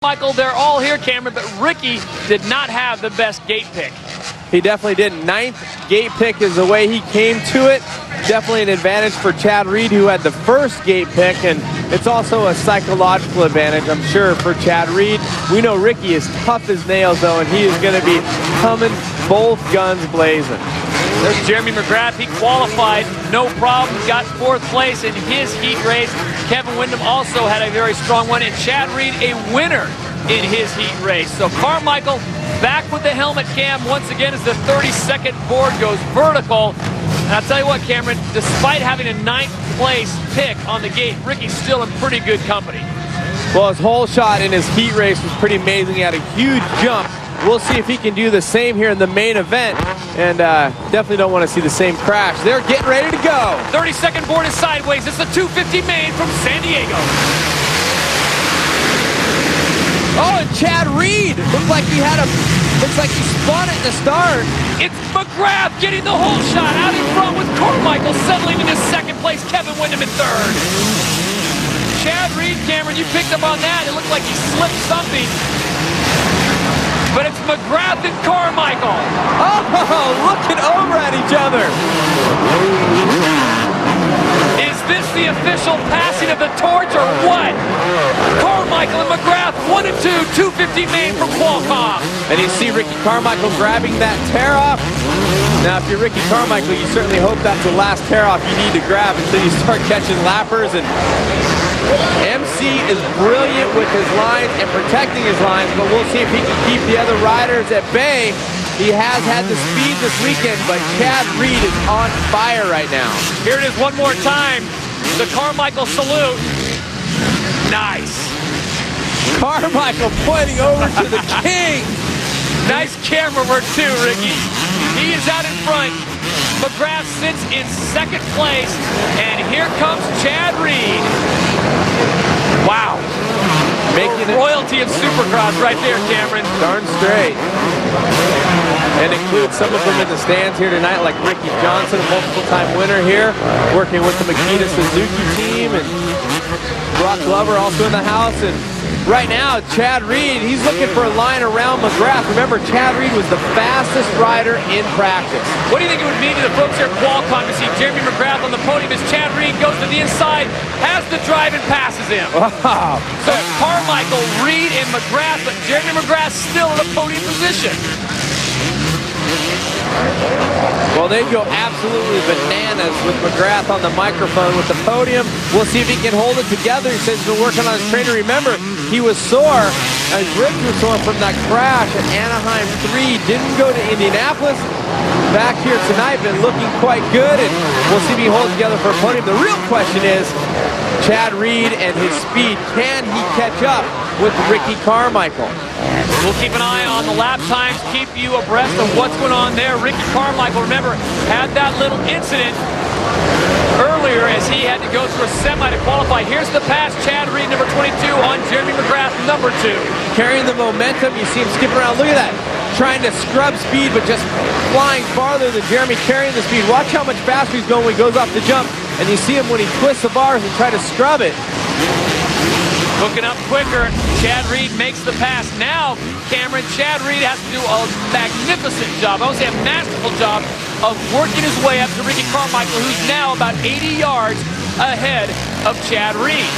Michael, they're all here, Cameron, but Ricky did not have the best gate pick. He definitely didn't. Ninth gate pick is the way he came to it. Definitely an advantage for Chad Reed, who had the first gate pick, and it's also a psychological advantage, I'm sure, for Chad Reed. We know Ricky is tough as nails, though, and he is going to be coming both guns blazing. There's Jeremy McGrath. He qualified, no problem, got fourth place in his heat race. Kevin Windham also had a very strong one, and Chad Reed a winner in his heat race. So Carmichael back with the helmet cam once again as the 32nd board goes vertical. And I'll tell you what, Cameron, despite having a 9th place pick on the gate, Ricky's still in pretty good company. Well, his whole shot in his heat race was pretty amazing. He had a huge jump. We'll see if he can do the same here in the main event, and definitely don't want to see the same crash. They're getting ready to go. 32nd board is sideways. It's the 250 main from San Diego. Oh, and Chad Reed looks like he spun at the start. It's McGrath getting the whole shot out in front with Carmichael settling in his second place. Kevin Windham in third. Chad Reed, Cameron, you picked up on that. It looked like he slipped something. But it's McGrath and Carmichael. Oh, looking over at each other. Is this the official passing of the torch or what? Carmichael and McGrath, 1 and 2, 250 main from Qualcomm. And you see Ricky Carmichael grabbing that tear off. Now, if you're Ricky Carmichael, you certainly hope that's the last tear off you need to grab until you start catching lappers. And MC is brilliant with his lines and protecting his lines, but we'll see if he can keep the other riders at bay. He has had the speed this weekend, but Chad Reed is on fire right now. Here it is one more time. The Carmichael salute. Nice. Carmichael pointing over to the king. Nice camera work too, Ricky. He is out in front. McGrath sits in second place, and here comes Chad Reed. Wow. Making royalty of Supercross right there, Cameron. Darn straight. And include some of them in the stands here tonight, like Ricky Johnson, a multiple-time winner here, working with the Makita Suzuki team, and Brock Glover also in the house. And right now, Chad Reed, he's looking for a line around McGrath. Remember, Chad Reed was the fastest rider in practice. What do you think it would mean to the folks here at Qualcomm to see Jeremy McGrath on the podium as Chad Reed goes to the inside, has the drive, and passes him? Wow. So Carmichael, Reed, and McGrath, but Jeremy McGrath still in a podium position. Well, they go absolutely bananas with McGrath on the microphone with the podium. We'll see if he can hold it together. He says he's been working on his trainer. Remember, he was sore. His ribs were sore from that crash at Anaheim 3. Didn't go to Indianapolis. Back here tonight, been looking quite good, and we'll see if he holds together for a podium. The real question is, Chad Reed and his speed, can he catch up with Ricky Carmichael? We'll keep an eye on the lap times, keep you abreast of what's going on there. Ricky Carmichael, remember, had that little incident earlier as he had to go through a semi to qualify. Here's the pass, Chad Reed, number 22, on Jeremy McGrath, number 2. Carrying the momentum, you see him skipping around. Look at that. Trying to scrub speed, but just flying farther than Jeremy, carrying the speed. Watch how much faster he's going when he goes off the jump. And you see him when he twists the bars and try to scrub it. Hooking up quicker. Chad Reed makes the pass. Now, Cameron, Chad Reed has to do a magnificent job, I would say a masterful job, of working his way up to Ricky Carmichael, who's now about 80 yards ahead of Chad Reed.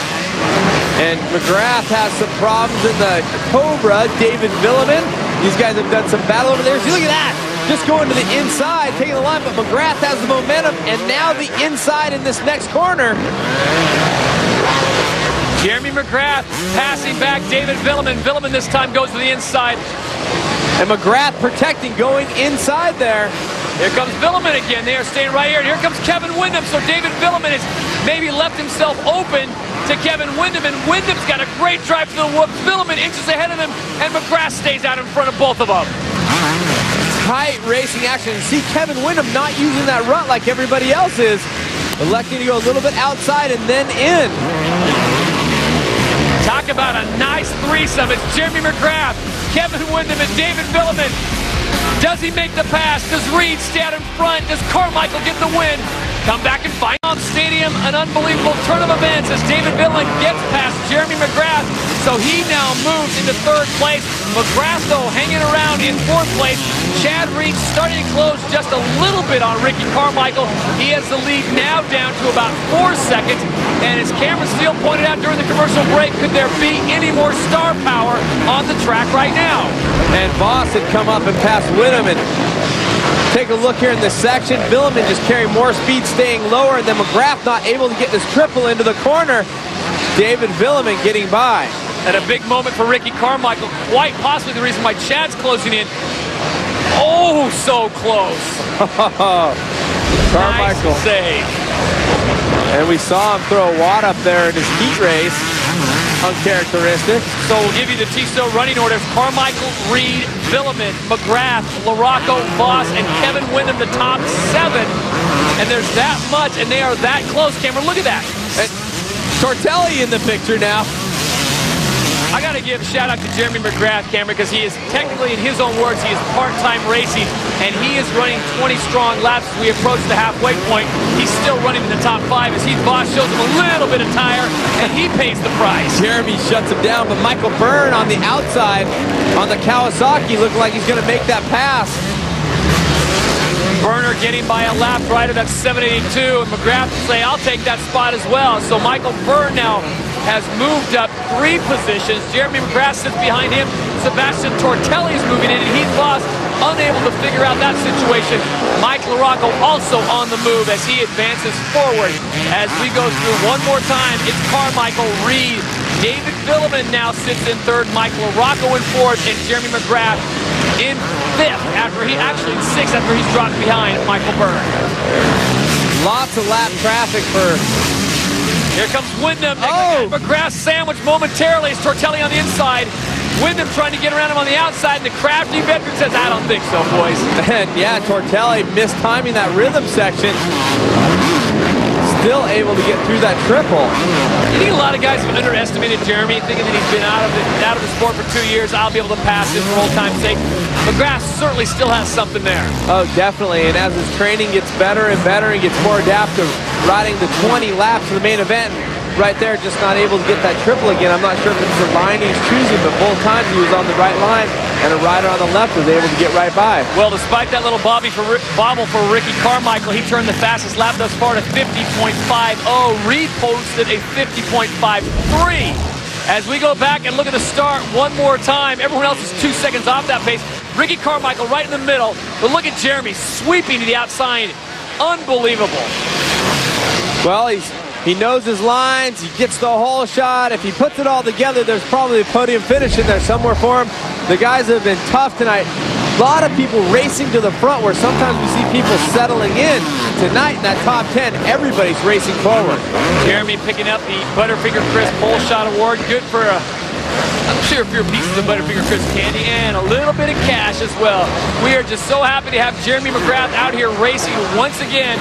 And McGrath has some problems in the Cobra, David Villeman. These guys have done some battle over there. See, look at that. Just going to the inside, taking the line, but McGrath has the momentum, and now the inside in this next corner. Jeremy McGrath passing back David Villeman. Villeman this time goes to the inside. And McGrath protecting, going inside there. Here comes Villeman again. They are staying right here. And here comes Kevin Windham. So David Villeman has maybe left himself open to Kevin Windham. And Wyndham's got a great drive to the whoops. Villeman inches ahead of him. And McGrath stays out in front of both of them. Tight racing action. See Kevin Windham not using that rut like everybody else is. Electing to go a little bit outside and then in. Talk about a nice threesome. It's Jeremy McGrath, Kevin Windham, and David Villeman. Does he make the pass? Does Reed stay out in front? Does Carmichael get the win? come back and fight on Stadium. An unbelievable turn of events as David Billman gets past Jeremy McGrath, so he now moves into third place. McGrath, though, hanging around in fourth place. Chad Reed starting to close just a little bit on Ricky Carmichael. He has the lead now down to about 4 seconds, and as Cameron Steele pointed out during the commercial break, could there be any more star power on the track right now? And Voss had come up and passed Whittam, and take a look here in this section. Billman just carrying more speed, staying lower, and then McGrath not able to get this triple into the corner. David Billman getting by. And a big moment for Ricky Carmichael, quite possibly the reason why Chad's closing in. Oh, so close. Carmichael. Nice save. And we saw him throw a wad up there in his heat race. Uncharacteristic. So we'll give you the Tissot running orders. Carmichael, Reed, Billman, McGrath, LaRocco, Voss, and Kevin Windham, the top 7. And there's that much, and they are that close, Cameron. Look at that. And Tortelli in the picture now. I got to give a shout out to Jeremy McGrath, Cameron, because he is technically, in his own words, he is part-time racing, and he is running 20 strong laps as we approach the halfway point. He's still running in the top 5 as Heath Voss shows him a little bit of tire, and he pays the price. Jeremy shuts him down, but Michael Byrne on the outside on the Kawasaki looking like he's going to make that pass. Burner getting by a lap rider, that's 782, and McGrath will say, I'll take that spot as well. So Michael Byrne now has moved up 3 positions. Jeremy McGrath sits behind him. Sebastian Tortelli is moving in, and Heath Voss unable to figure out that situation. Mike LaRocco also on the move as he advances forward. As we go through one more time, it's Carmichael, Reed, David Billman now sits in 3rd, Mike LaRocco in 4th, and Jeremy McGrath in 5th, after he actually in 6th after he's dropped behind Michael Byrne. Lots of lap traffic for... Here comes Windham. Oh! McGrath sandwiched momentarily as Tortelli on the inside. Windham trying to get around him on the outside, and the crafty veteran says, I don't think so, boys. And yeah, Tortelli mistiming that rhythm section. Still able to get through that triple. I think a lot of guys have underestimated Jeremy, thinking that he's been out of the sport for 2 years. I'll be able to pass him for old time's sake. McGrath certainly still has something there. Oh, definitely. And as his training gets better and better and gets more adaptive, riding the 20 laps of the main event, right there, just not able to get that triple again. I'm not sure if it's the line he's choosing, but both times he was on the right line, and a rider on the left was able to get right by. Well, despite that little bobble for Ricky Carmichael, he turned the fastest lap thus far to 50.50. Reed posted a 50.53. As we go back and look at the start one more time, everyone else is 2 seconds off that pace. Ricky Carmichael right in the middle, but look at Jeremy sweeping to the outside. Unbelievable. Well, he knows his lines, he gets the whole shot. If he puts it all together, there's probably a podium finish in there somewhere for him. The guys have been tough tonight. A lot of people racing to the front, where sometimes we see people settling in. Tonight in that top 10, everybody's racing forward. Jeremy picking up the Butterfinger Crisp Pole Shot Award. Good for I'm sure a few pieces of Butterfinger Crisp candy and a little bit of cash as well. We are just so happy to have Jeremy McGrath out here racing once again.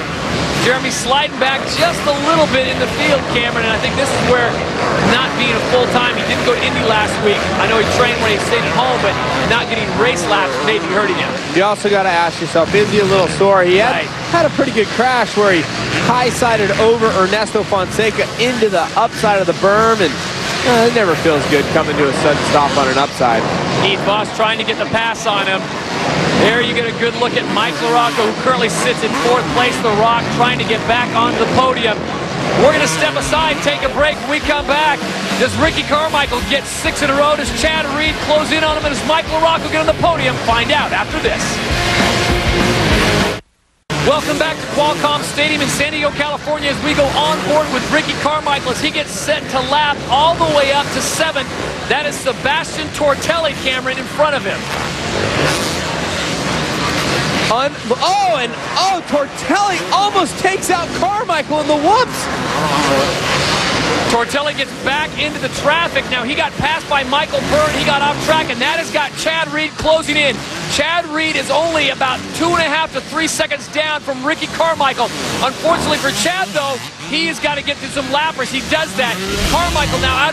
Jeremy sliding back just a little bit in the field, Cameron, and I think this is where, not being a full-time, he didn't go to Indy last week. I know he trained when he stayed at home, but not getting race laps may be hurting him. You also got to ask yourself, is he a little sore? He had a pretty good crash where he high-sided over Ernesto Fonseca into the upside of the berm, and it never feels good coming to a sudden stop on an upside. Heath Voss trying to get the pass on him. There you get a good look at Mike LaRocco, who currently sits in 4th place. The Rock trying to get back on the podium. We're going to step aside, take a break. When we come back, does Ricky Carmichael get 6 in a row? Does Chad Reed close in on him? And does Mike LaRocco get on the podium? Find out after this. Welcome back to Qualcomm Stadium in San Diego, California, as we go on board with Ricky Carmichael as he gets set to lap all the way up to 7th. That is Sebastian Tortelli, Cameron, in front of him. Tortelli almost takes out Carmichael in the whoops. Tortelli gets back into the traffic. Now he got passed by Michael Byrne. He got off track, and that has got Chad Reed closing in. Chad Reed is only about 2.5 to 3 seconds down from Ricky Carmichael. Unfortunately for Chad, though, he has got to get through some lappers. He does that. Carmichael now out of